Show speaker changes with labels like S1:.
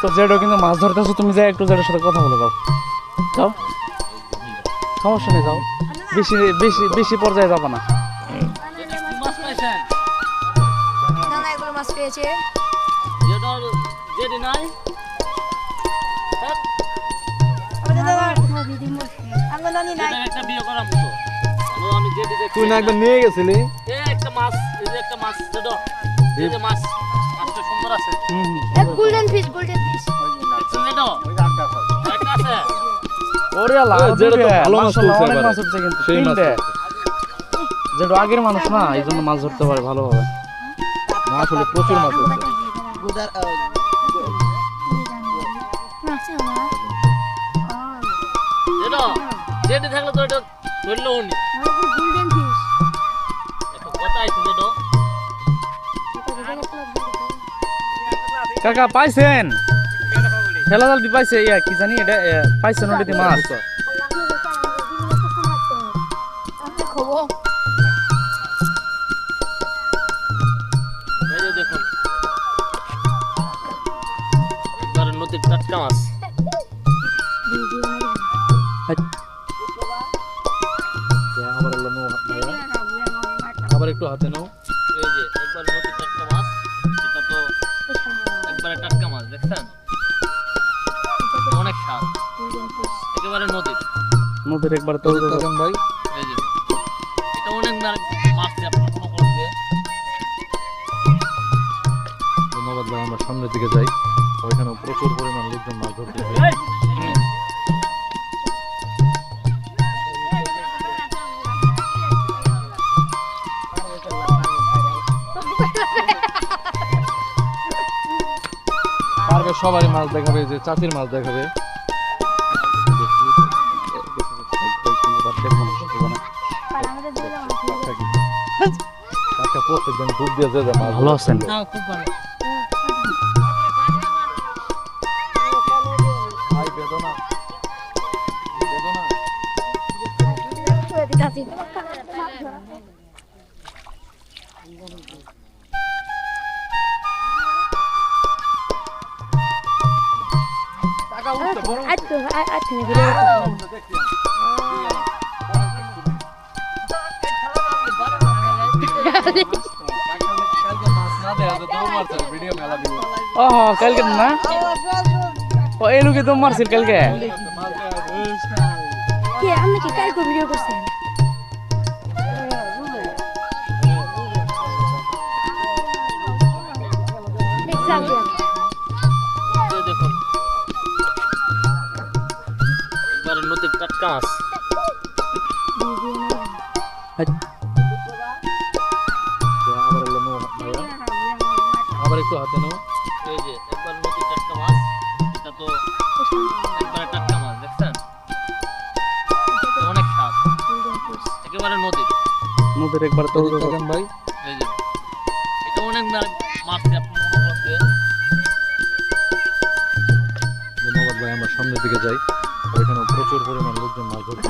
S1: তো জেডও কিন্তু মাছ ধরতেছো, তুমি যাই একটু জেডের সাথে কথা বলে যাও। যাও, সমস্যা নেই, যাও। বেশি বেশি বেশি পর্যায়ে যাবো না।
S2: মাছ পাইছেন?
S3: না না, এগুলো মাছ পেয়েছে।
S2: যেটি নাই
S3: আমার নানি নাই।
S2: একটা বিয়ে করাম তো আমি যেটি দেখি।
S4: তুই না একবার নিয়ে গেছিলি?
S2: একটা মাছ, এই যে একটা মাছ যেটা, এই যে মাছ, মাছটা সুন্দর আছে।
S3: Golden fish, golden fish.
S2: যেটা একটা আছে।
S1: ওরে আল্লাহ,
S4: যেটা তো ভালো মাছ
S1: মাশাআল্লাহ,
S4: তুলছে
S1: অনেক
S4: এবারে।
S1: মাছ উঠছে কিন্তু
S4: সেই মাছ
S1: তিনটে। যেটা আগের মানুষ না, এই জন্য মাছ ধরতে পারে ভালোভাবে।
S4: না আসলে প্রচুর মাছ আছে।
S2: যেটা যেটি থাকলে তো এটা ধরলো উনি
S3: গোল্ডেন ফিশ।
S2: একটা কথা আছে যেটা
S1: কাকা পাইছেন? ঠেলা জাল দি পাইছে, ইয়া কি জানি এটা, পাইছেন ওটাতে মাছ?
S3: খবর
S2: এই যে দেখুন এবারে নদীর টাটকা মাছ।
S4: আবার আল্লাহ নো ভাইয়া, আবার একটু হাতে নাও।
S2: এই যে একবার নদীর টাটকা মাছ, এটা তো একবারে টাটকা মাছ দেখছেন, অনেক স্বাদ, একেবারে নদীর।
S1: নদীর একবার তো
S4: দেখেন ভাই,
S2: এই যে এটা অনেক মাছ আপনার পুকুর দিয়ে।
S4: ধন্যবাদ ভাই। আমরা সামনের দিকে যাই, ওইখানে প্রচুর পরিমাণ লোকজন মাছ ধরতে পারবে। সবারই মাছ দেখাবে, যে চাচির মাছ দেখাবে। প্রত্যেকজন দুধ দিয়ে যে মাছ
S1: ভালো আছেন?
S2: খুব ভালো।
S1: ও কালকে না, ও এই লোকে তো মারছিল কালকে।
S3: কে আপনি কি কালকে ভিডিও করছেন?
S2: এই দেখুন একবারে নদীর টাটকা মাছ।
S4: আবার আল্লাহ নো ভাইয়া, আবার একটু হাতে নাও।
S2: এই যে একবার নদীর টাটকা মাছ, এটা তো একবারে টাটকা মাছ দেখছেন, অনেক স্বাদ, একেবারে নদীর।
S1: নদীর একবার তো
S4: দেখেন ভাই,
S2: এই যে এটা অনেক মাছ আপনার পুকুর দিয়ে।
S4: ধন্যবাদ ভাই। আমরা সামনের দিকে যাই, ওইখানে প্রচুর পরিমাণ লোকজন মাছ ধরতে